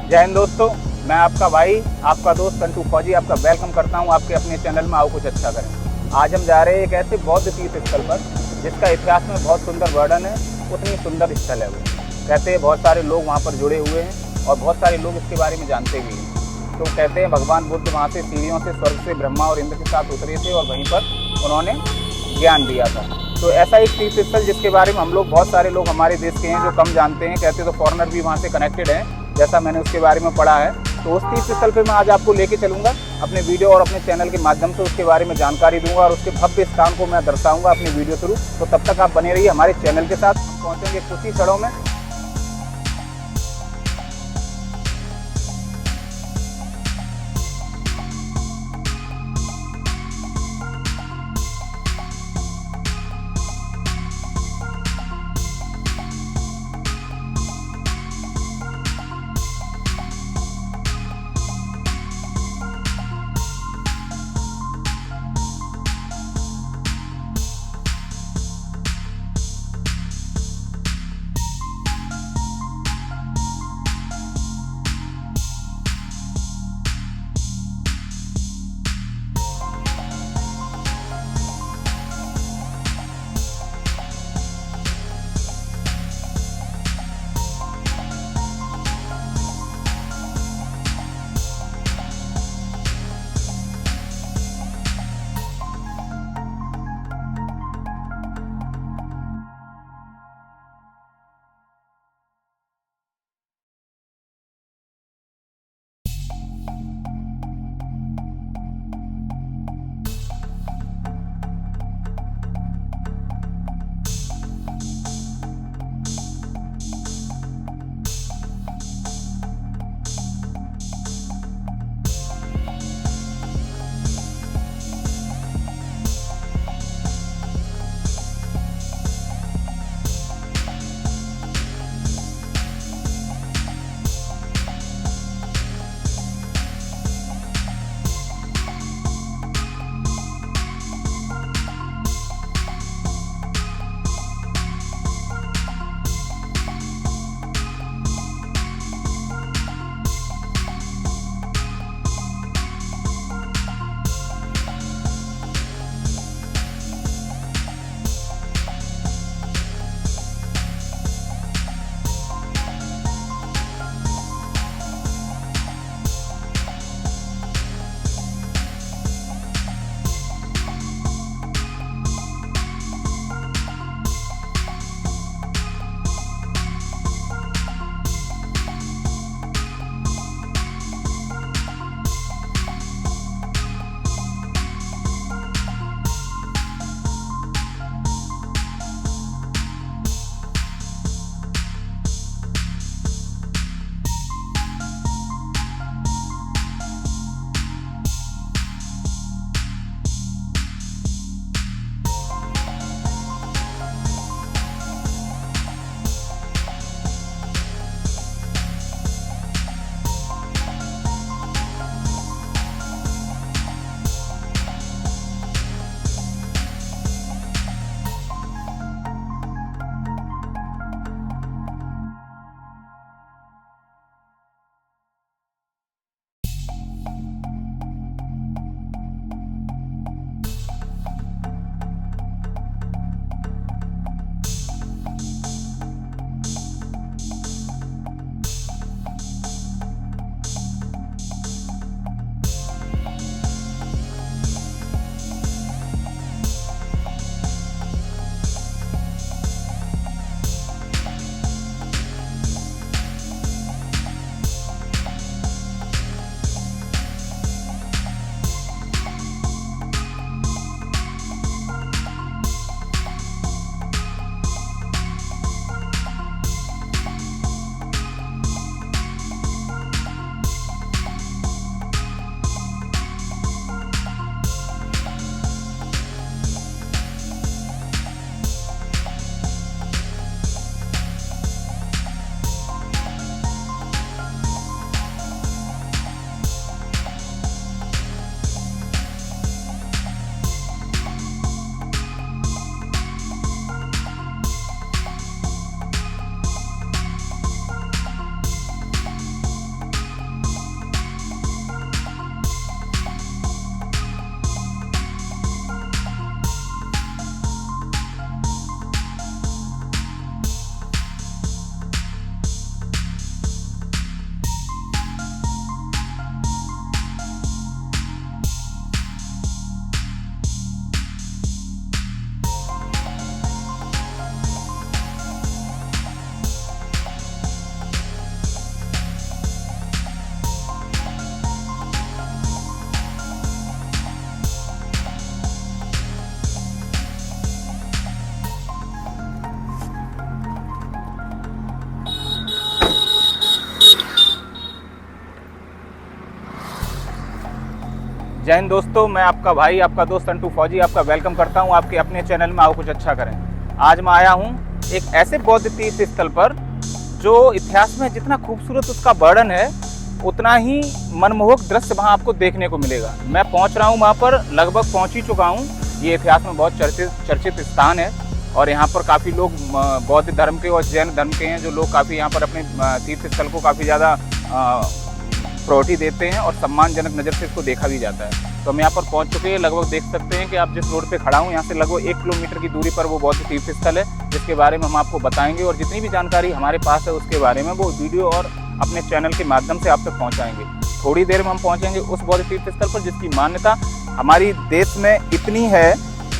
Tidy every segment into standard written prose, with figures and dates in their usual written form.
जय हिंद दोस्तों, मैं आपका भाई, आपका दोस्त कंटू फौजी आपका वेलकम करता हूं आपके अपने चैनल में आओ कुछ अच्छा करें। आज हम जा रहे हैं एक ऐसे बौद्ध तीर्थ स्थल पर जिसका इतिहास में बहुत सुंदर वर्णन है, उतनी सुंदर स्थल है वो। कहते हैं बहुत सारे लोग वहां पर जुड़े हुए हैं और बहुत सारे लोग इसके बारे में जानते भी हैं। तो कहते हैं भगवान बुद्ध वहाँ से सीढ़ियों से स्वर्ग से ब्रह्मा और इंद्र के साथ उतरे थे और वहीं पर उन्होंने ज्ञान दिया था। तो ऐसा एक तीर्थ स्थल जिसके बारे में हम लोग बहुत सारे लोग हमारे देश के हैं जो कम जानते हैं। कहते तो फॉरेनर भी वहाँ से कनेक्टेड हैं, जैसा मैंने उसके बारे में पढ़ा है। तो उस तीर्थ स्थल पे मैं आज आपको लेके चलूँगा अपने वीडियो और अपने चैनल के माध्यम से, उसके बारे में जानकारी दूंगा और उसके भव्य स्थान को मैं दर्शाऊंगा अपनी वीडियो थ्रू। तो तब तक आप बने रहिए हमारे चैनल के साथ। पहुँचेंगे कुछ ही क्षणों में। जय हिंद दोस्तों, मैं आपका भाई, आपका दोस्त अंटू फौजी आपका वेलकम करता हूं आपके अपने चैनल में आओ कुछ अच्छा करें। आज मैं आया हूं एक ऐसे बौद्ध तीर्थ स्थल पर जो इतिहास में जितना खूबसूरत उसका वर्णन है उतना ही मनमोहक दृश्य वहां आपको देखने को मिलेगा। मैं पहुंच रहा हूं वहां पर, लगभग पहुंच ही चुका हूं। ये इतिहास में बहुत चर्चित स्थान है और यहाँ पर काफ़ी लोग बौद्ध धर्म के और जैन धर्म के हैं जो लोग काफ़ी यहाँ पर अपने तीर्थ स्थल को काफ़ी ज़्यादा प्रायोरिटी देते हैं और सम्मानजनक नज़र से इसको देखा भी जाता है। तो हम यहाँ पर पहुँच चुके हैं। लगभग देख सकते हैं कि आप जिस रोड पे खड़ा हूँ यहाँ से लगभग 1 किलोमीटर की दूरी पर वो बौद्ध तीर्थ स्थल है, जिसके बारे में हम आपको बताएंगे और जितनी भी जानकारी हमारे पास है उसके बारे में वो वीडियो और अपने चैनल के माध्यम से आप तक पहुँचाएंगे। थोड़ी देर में हम पहुँचेंगे उस बौद्ध तीर्थ स्थल पर जिसकी मान्यता हमारी देश में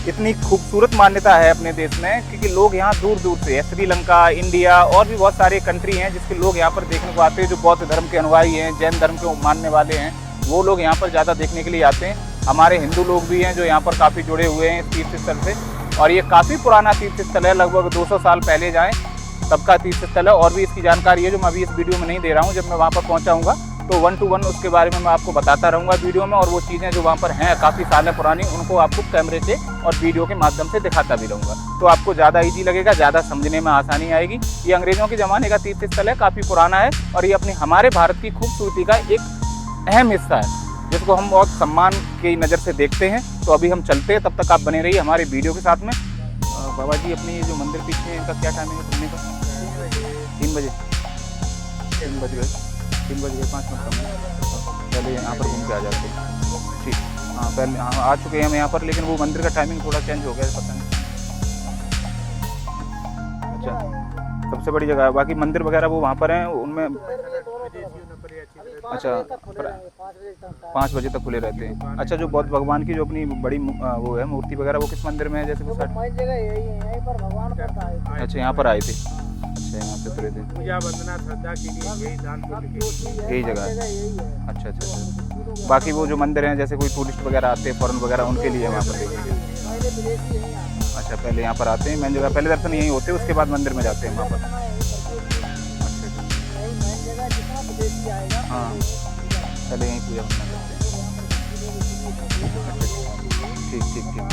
इतनी खूबसूरत मान्यता है अपने देश में, क्योंकि लोग यहाँ दूर दूर से, श्रीलंका, इंडिया और भी बहुत सारे कंट्री हैं जिसके लोग यहाँ पर देखने को आते हैं। जो बौद्ध धर्म के अनुयायी हैं, जैन धर्म के मानने वाले हैं, वो लोग यहाँ पर ज़्यादा देखने के लिए आते हैं। हमारे हिंदू लोग भी हैं जो यहाँ पर काफ़ी जुड़े हुए हैं इस तीर्थ स्थल से, और ये काफ़ी पुराना तीर्थ स्थल है। लगभग 200 साल पहले जाएँ तब का तीर्थ स्थल है। और भी इसकी जानकारी है जो मैं अभी इस वीडियो में नहीं दे रहा हूँ। जब मैं वहाँ पर पहुँचाऊँगा तो 1 to 1 उसके बारे में मैं आपको बताता रहूँगा वीडियो में, और वो चीज़ें जो वहाँ पर हैं काफ़ी साल पुरानी उनको आपको कैमरे से और वीडियो के माध्यम से दिखाता भी रहूँगा। तो आपको ज़्यादा ईजी लगेगा, ज़्यादा समझने में आसानी आएगी। ये अंग्रेज़ों के ज़माने का तीर्थ स्थल है, काफ़ी पुराना है और ये अपनी हमारे भारत की खूबसूरती का एक अहम हिस्सा है जिसको हम बहुत सम्मान की नज़र से देखते हैं। तो अभी हम चलते हैं, तब तक आप बने रहिए हमारे वीडियो के साथ में। बाबा जी, अपनी ये जो मंदिर पीछे है इनका क्या टाइमिंग है खुलने का? 3 बजे 3 बज गए 5 मिनट कम, पहले यहाँ पर घूम के आ जाते हैं। ठीक, हाँ पहले हाँ आ चुके हैं हम यहाँ पर, लेकिन वो मंदिर का टाइमिंग थोड़ा चेंज हो गया है, पता नहीं। अच्छा, सबसे बड़ी जगह है, बाकी मंदिर वगैरह वो वहाँ पर हैं उनमें। अच्छा, 5 बजे तक खुले रहते हैं। अच्छा, जो बौद्ध भगवान की जो अपनी बड़ी वो है मूर्ति वगैरह, वो किस मंदिर में है? जैसे वो अच्छा, यहाँ पर आए थे। अच्छा, यहाँ से उतरे थे। पूजा वंदना श्रद्धा के लिए यही जगह है। अच्छा अच्छा अच्छा। बाकी वो जो मंदिर हैं, जैसे कोई टूरिस्ट वगैरह आते हैं फॉरेन वगैरह, उनके लिए वहाँ पर देखेंगे। अच्छा, पहले यहाँ पर आते हैं, मेन जगह पहले दर्शन यहीं होते हैं, उसके बाद मंदिर में जाते हैं वहाँ पर। अच्छा, हाँ पहले यहीं पूजा वंदना करते हैं। ठीक ठीक ठीक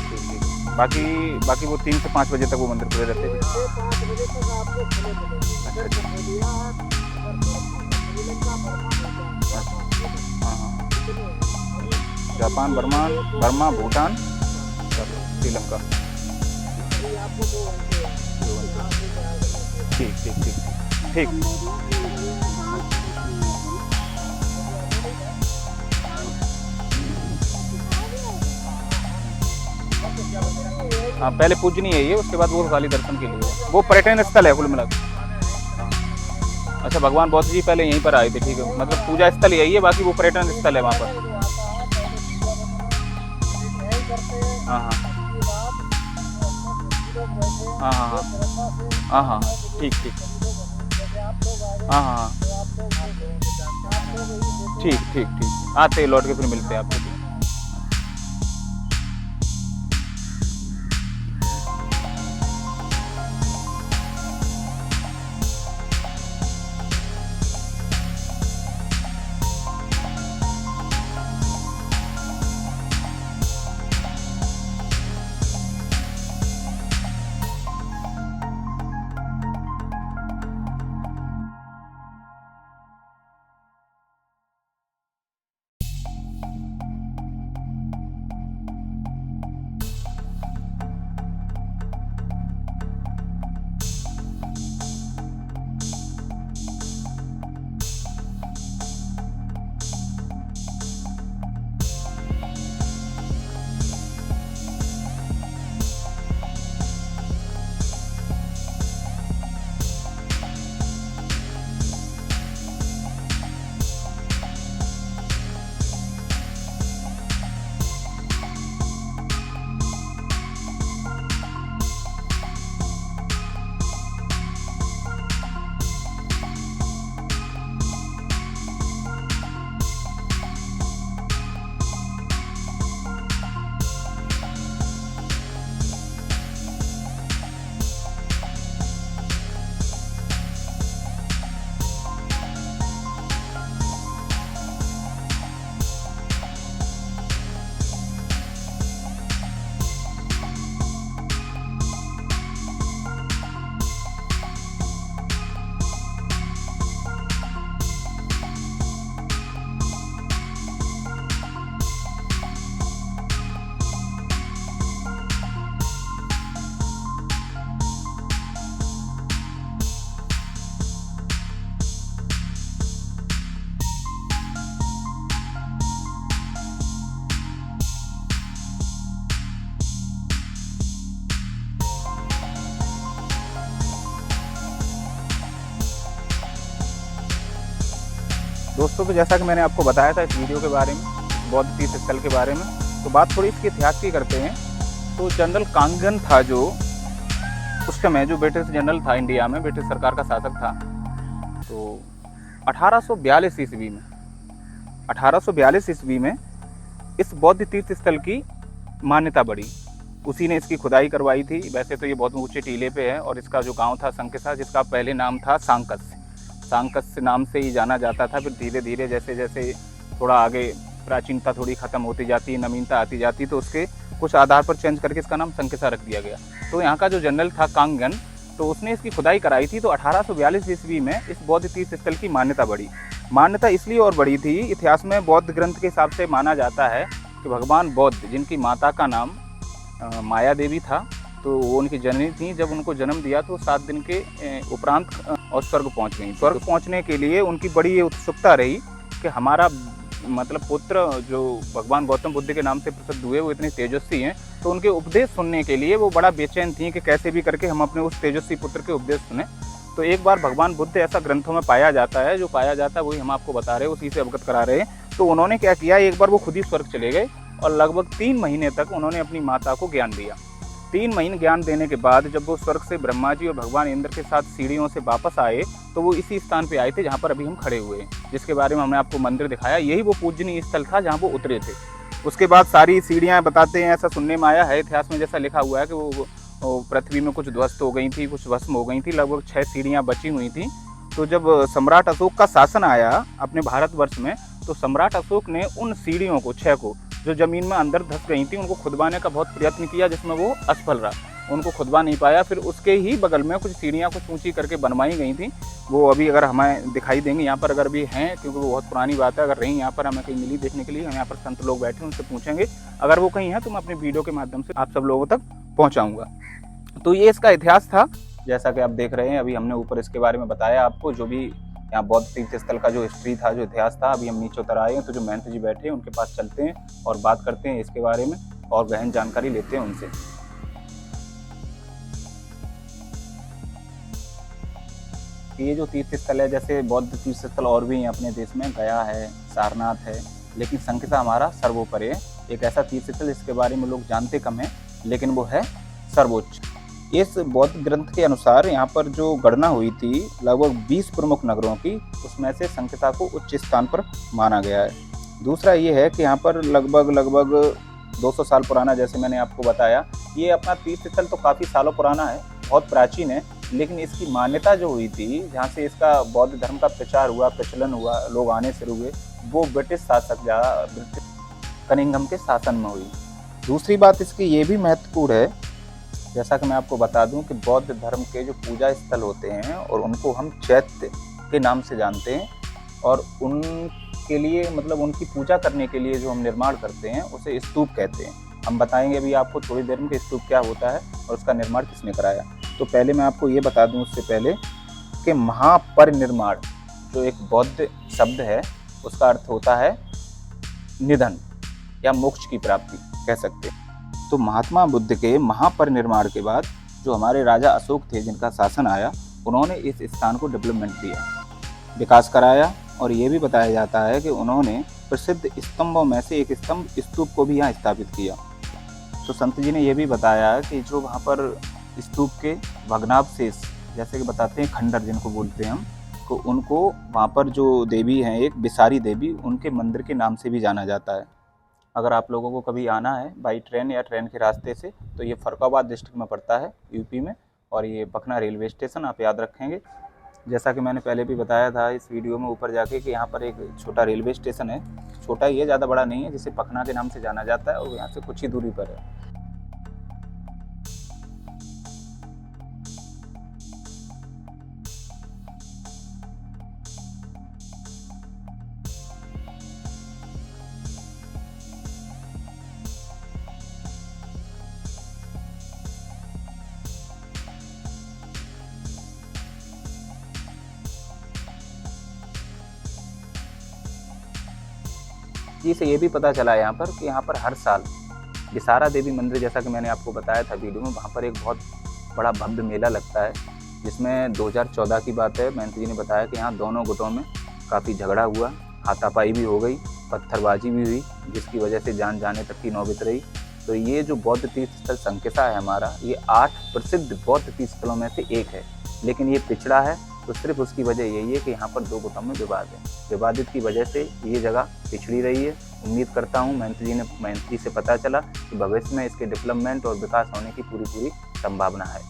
ठीक ठीक। बाकी वो 3 से 5 बजे तक वो मंदिर खुले रहते हैं। हाँ हाँ, जापान, बर्मा, भूटान, श्रीलंका। ठीक ठीक ठीक ठीक। हाँ, पहले पूजनीय है ये, उसके बाद वो खाली दर्शन के लिए है। वो पर्यटन स्थल है कुल मिलाकर। अच्छा, भगवान बौद्ध जी पहले यहीं पर आए थे। ठीक है, मतलब पूजा स्थल यही है, बाकी वो पर्यटन स्थल है वहाँ पर। हाँ हाँ हाँ हाँ हाँ हाँ हाँ, ठीक ठीक। हाँ हाँ हाँ, ठीक ठीक ठीक। आते लौट के फिर मिलते हैं आपको। दोस्तों, तो जैसा कि मैंने आपको बताया था इस वीडियो के बारे में, बौद्ध तीर्थ स्थल के बारे में, तो बात थोड़ी इसके इतिहास की करते हैं। तो जनरल कांगन था जो उस समय जो ब्रिटिश जनरल था इंडिया में, ब्रिटिश सरकार का शासक था। तो 1842 ईस्वी में इस बौद्ध तीर्थ स्थल की मान्यता बढ़ी। उसी ने इसकी खुदाई करवाई थी। वैसे तो ये बहुत ऊंचे टीले पे है और इसका जो गांव था संकिसा, जिसका पहले नाम था सांकस नाम से ही जाना जाता था। फिर धीरे धीरे जैसे जैसे थोड़ा आगे प्राचीनता थोड़ी ख़त्म होती जाती, नवीनता आती जाती, तो उसके कुछ आधार पर चेंज करके इसका नाम संकिसा रख दिया गया। तो यहाँ का जो जनरल था कांगन, तो उसने इसकी खुदाई कराई थी। तो 1842 ईस्वी में इस बौद्ध तीर्थ स्थल की मान्यता बढ़ी। मान्यता इसलिए और बढ़ी थी, इतिहास में बौद्ध ग्रंथ के हिसाब से माना जाता है कि भगवान बौद्ध, जिनकी माता का नाम माया देवी था, तो वो उनकी जननी थी। जब उनको जन्म दिया तो 7 दिन के उपरांत और स्वर्ग पहुंच गई। स्वर्ग पहुंचने के लिए उनकी बड़ी ये उत्सुकता रही कि हमारा मतलब पुत्र जो भगवान गौतम बुद्ध के नाम से प्रसिद्ध हुए, वो इतने तेजस्वी हैं, तो उनके उपदेश सुनने के लिए वो बड़ा बेचैन थी कि कैसे भी करके हम अपने उस तेजस्वी पुत्र के उपदेश सुने। तो एक बार भगवान बुद्ध ऐसा ग्रंथों में पाया जाता है, जो पाया जाता है वही हम आपको बता रहे हैं, उसी से अवगत करा रहे हैं। तो उन्होंने क्या किया, एक बार वो खुद ही स्वर्ग चले गए और लगभग 3 महीने तक उन्होंने अपनी माता को ज्ञान दिया। 3 महीने ज्ञान देने के बाद जब वो स्वर्ग से ब्रह्मा जी और भगवान इंद्र के साथ सीढ़ियों से वापस आए, तो वो इसी स्थान पे आए थे जहाँ पर अभी हम खड़े हुए हैं, जिसके बारे में हमने आपको मंदिर दिखाया। यही वो पूजनीय स्थल था जहाँ वो उतरे थे। उसके बाद सारी सीढ़ियाँ बताते हैं, ऐसा सुनने में आया है इतिहास में, जैसा लिखा हुआ है कि वो पृथ्वी में कुछ ध्वस्त हो गई थी, कुछ भस्म हो गई थी, लगभग 6 सीढ़ियाँ बची हुई थी। तो जब सम्राट अशोक का शासन आया अपने भारतवर्ष में, तो सम्राट अशोक ने उन सीढ़ियों को 6 को, जो ज़मीन में अंदर धंस गई थी, उनको खुदवाने का बहुत प्रयत्न किया, जिसमें वो असफल रहा, उनको खुदवा नहीं पाया। फिर उसके ही बगल में कुछ सीढ़ियाँ कुछ ऊंची करके बनवाई गई थी। वो अभी अगर हमें दिखाई देंगी यहाँ पर, अगर भी हैं, क्योंकि वो बहुत पुरानी बात है, अगर रही यहाँ पर हमें कहीं मिली देखने के लिए, हम यहाँ पर संत लोग बैठे उनसे पूछेंगे। अगर वो कहीं हैं तो मैं अपने वीडियो के माध्यम से आप सब लोगों तक पहुँचाऊँगा। तो ये इसका इतिहास था, जैसा कि आप देख रहे हैं। अभी हमने ऊपर इसके बारे में बताया आपको, जो भी यहाँ बौद्ध तीर्थ स्थल का जो हिस्ट्री था, जो इतिहास था। अभी हम नीचे उतर आए हैं, तो जो महंत जी बैठे हैं उनके पास चलते हैं और बात करते हैं इसके बारे में और गहन जानकारी लेते हैं उनसे। ये जो तीर्थ स्थल है, जैसे बौद्ध तीर्थ स्थल और भी हैं अपने देश में, गया है, सारनाथ है, लेकिन संकिसा हमारा सर्वोपरि है। एक ऐसा तीर्थ स्थल जिसके बारे में लोग जानते कम हैं, लेकिन वो है सर्वोच्च। इस बौद्ध ग्रंथ के अनुसार यहाँ पर जो गणना हुई थी लगभग 20 प्रमुख नगरों की, उसमें से संकिसा को उच्च स्थान पर माना गया है। दूसरा ये है कि यहाँ पर लगभग 200 साल पुराना, जैसे मैंने आपको बताया, ये अपना तीर्थ स्थल तो काफ़ी सालों पुराना है, बहुत प्राचीन है, लेकिन इसकी मान्यता जो हुई थी, जहाँ से इसका बौद्ध धर्म का प्रचार हुआ, प्रचलन हुआ, लोग आने शुरू हुए, वो ब्रिटिश शासक ब्रिटिश कनिंघम के शासन में हुई। दूसरी बात इसकी ये भी महत्वपूर्ण है, जैसा कि मैं आपको बता दूं कि बौद्ध धर्म के जो पूजा स्थल होते हैं, और उनको हम चैत्य के नाम से जानते हैं, और उनके लिए मतलब उनकी पूजा करने के लिए जो हम निर्माण करते हैं उसे स्तूप कहते हैं। हम बताएंगे अभी आपको थोड़ी देर में कि स्तूप क्या होता है और उसका निर्माण किसने कराया। तो पहले मैं आपको ये बता दूं उससे पहले कि महापरिनिर्वाण जो एक बौद्ध शब्द है, उसका अर्थ होता है निधन या मोक्ष की प्राप्ति कह सकते हैं। तो महात्मा बुद्ध के महापरिनिर्वाण के बाद जो हमारे राजा अशोक थे, जिनका शासन आया, उन्होंने इस स्थान को डेवलपमेंट दिया, विकास कराया, और ये भी बताया जाता है कि उन्होंने प्रसिद्ध स्तंभों में से एक स्तंभ स्तूप को भी यहाँ स्थापित किया। तो संत जी ने यह भी बताया कि जो वहाँ पर स्तूप के भग्नावशेष, जैसे कि बताते हैं खंडर जिनको बोलते हैं हम, तो उनको वहाँ पर जो देवी हैं एक बिसारी देवी, उनके मंदिर के नाम से भी जाना जाता है। अगर आप लोगों को कभी आना है बाई ट्रेन या ट्रेन के रास्ते से, तो ये फर्रुखाबाद डिस्ट्रिक्ट में पड़ता है, यूपी में, और ये पखना रेलवे स्टेशन आप याद रखेंगे। जैसा कि मैंने पहले भी बताया था इस वीडियो में ऊपर जाके कि यहाँ पर एक छोटा रेलवे स्टेशन है, छोटा ही है, ज़्यादा बड़ा नहीं है, जिसे पखना के नाम से जाना जाता है, और यहाँ से कुछ ही दूरी पर है। जी से ये भी पता चला यहाँ पर कि यहाँ पर हर साल बिसारा देवी मंदिर, जैसा कि मैंने आपको बताया था वीडियो में, वहाँ पर एक बहुत बड़ा भव्य मेला लगता है, जिसमें 2014 की बात है, महंत जी ने बताया कि यहाँ दोनों गुटों में काफ़ी झगड़ा हुआ, हाथापाई भी हो गई, पत्थरबाजी भी हुई, जिसकी वजह से जान जाने तक की नौबत रही। तो ये जो बौद्ध तीर्थ स्थल संकिसा है हमारा, ये 8 प्रसिद्ध बौद्ध तीर्थ स्थलों में से एक है, लेकिन ये पिछड़ा है। तो सिर्फ उसकी वजह यही है कि यहाँ पर 2 गुटों में विवाद है। विवादित की वजह से ये जगह पिछड़ी रही है। उम्मीद करता हूँ महंत जी से पता चला कि भविष्य में इसके डेवलपमेंट और विकास होने की पूरी संभावना है।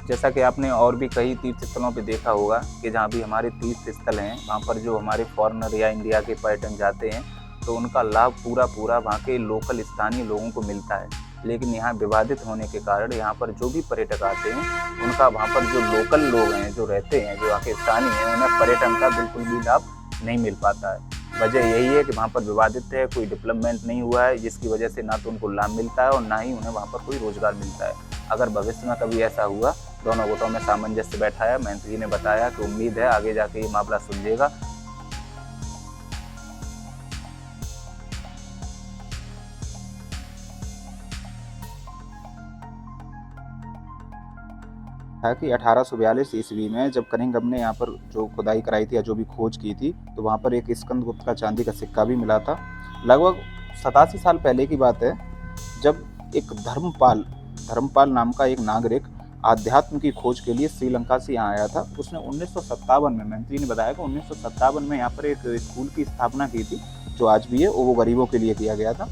जैसा कि आपने और भी कई तीर्थ स्थलों पे देखा होगा कि जहाँ भी हमारे तीर्थ स्थल हैं, वहाँ पर जो हमारे फॉरेनर या इंडिया के पर्यटन जाते हैं, तो उनका लाभ पूरा वहाँ के लोकल स्थानीय लोगों को मिलता है। लेकिन यहाँ विवादित होने के कारण यहाँ पर जो भी पर्यटक आते हैं, उनका वहाँ पर जो लोकल लोग हैं, जो रहते हैं, जो वहाँ के स्थानीय हैं, उन्हें पर्यटन का बिल्कुल भी लाभ नहीं मिल पाता है। वजह यही है कि वहाँ पर विवादित है, कोई डेवलपमेंट नहीं हुआ है, जिसकी वजह से ना तो उनको लाभ मिलता है और ना ही उन्हें वहाँ पर कोई रोजगार मिलता है। अगर भविष्य में कभी ऐसा हुआ, दोनों गुटों में सामंजस्य बैठाया, महंत जी ने बताया कि उम्मीद है आगे जाके ये मामला सुलझेगा। था कि 1842 ईस्वी में जब कनिंघम ने यहाँ पर जो खुदाई कराई थी या जो भी खोज की थी, तो वहाँ पर एक स्कंदगुप्त का चांदी का सिक्का भी मिला था। लगभग 87 साल पहले की बात है, जब एक धर्मपाल नाम का एक नागरिक आध्यात्म की खोज के लिए श्रीलंका से यहाँ आया था। उसने 1957 में, मंत्री ने बताया कि 1957 में यहाँ पर एक स्कूल की स्थापना की थी, जो आज भी है, वो गरीबों के लिए किया गया था।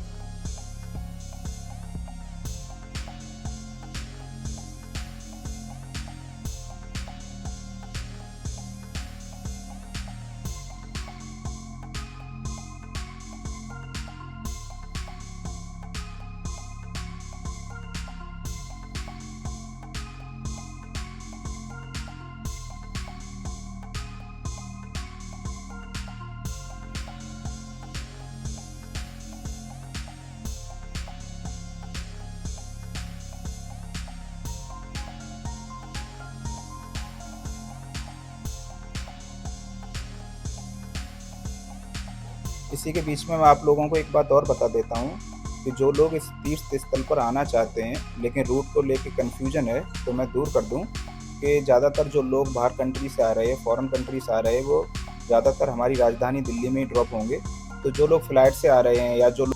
इसी के बीच में मैं आप लोगों को एक बात और बता देता हूँ कि जो लोग इस तीर्थ स्थल पर आना चाहते हैं लेकिन रूट को लेके कन्फ्यूजन है, तो मैं दूर कर दूँ कि ज़्यादातर जो लोग बाहर कंट्री से आ रहे हैं, फॉरेन कंट्री से आ रहे हैं, वो ज़्यादातर हमारी राजधानी दिल्ली में ही ड्रॉप होंगे। तो जो लोग फ्लाइट से आ रहे हैं या जो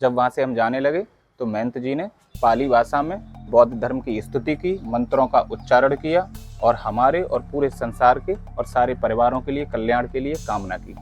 जब वहाँ से हम जाने लगे तो महंत जी ने पाली भाषा में बौद्ध धर्म की स्तुति की, मंत्रों का उच्चारण किया और हमारे और पूरे संसार के और सारे परिवारों के लिए कल्याण के लिए कामना की।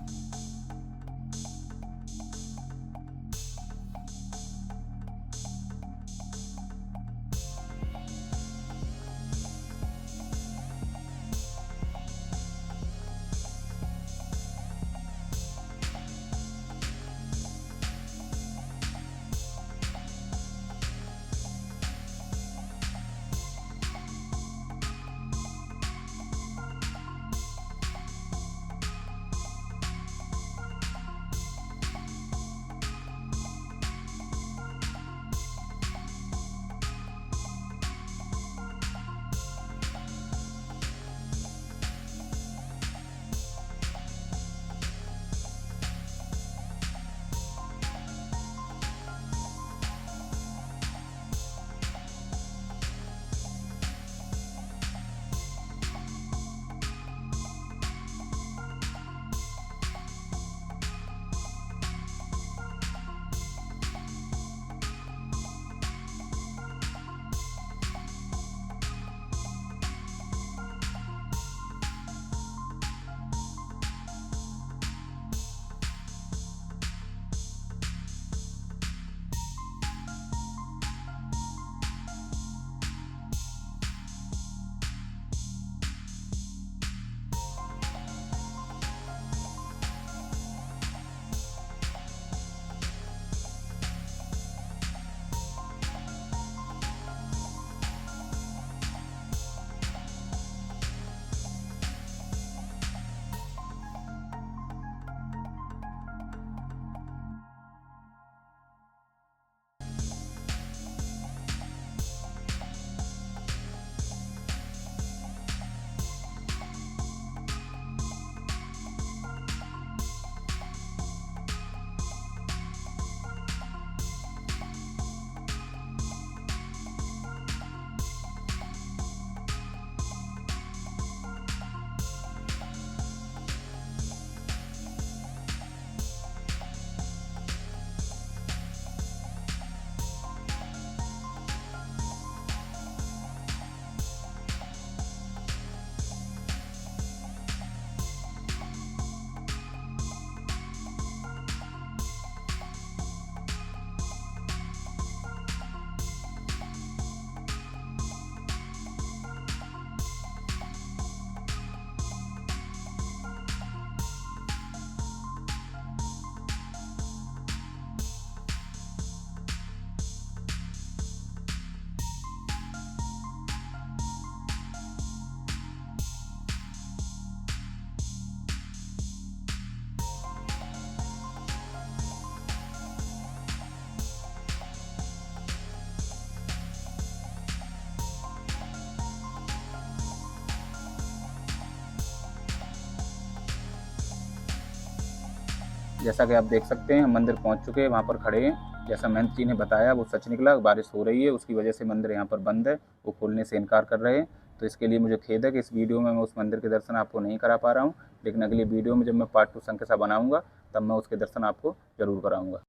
जैसा कि आप देख सकते हैं हम मंदिर पहुंच चुके हैं, वहां पर खड़े हैं। जैसा महंत जी ने बताया वो सच निकला, बारिश हो रही है उसकी वजह से मंदिर यहाँ पर बंद है, वो खोलने से इनकार कर रहे हैं। तो इसके लिए मुझे खेद है कि इस वीडियो में मैं उस मंदिर के दर्शन आपको नहीं करा पा रहा हूँ, लेकिन अगली वीडियो में जब मैं पार्ट 2 संख्या बनाऊँगा तब मैं उसके दर्शन आपको जरूर कराऊँगा।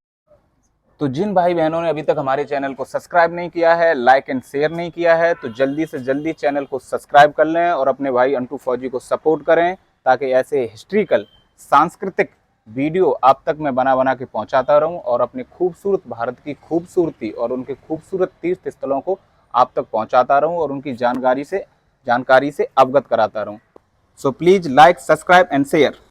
तो जिन भाई बहनों ने अभी तक हमारे चैनल को सब्सक्राइब नहीं किया है, लाइक एंड शेयर नहीं किया है, तो जल्दी से जल्दी चैनल को सब्सक्राइब कर लें और अपने भाई अंटू फौजी को सपोर्ट करें, ताकि ऐसे हिस्ट्रिकल सांस्कृतिक वीडियो आप तक मैं बना के पहुंचाता रहूं और अपने खूबसूरत भारत की खूबसूरती और उनके खूबसूरत तीर्थ स्थलों को आप तक पहुंचाता रहूं और उनकी जानकारी से अवगत कराता रहूं। So please like, subscribe and share.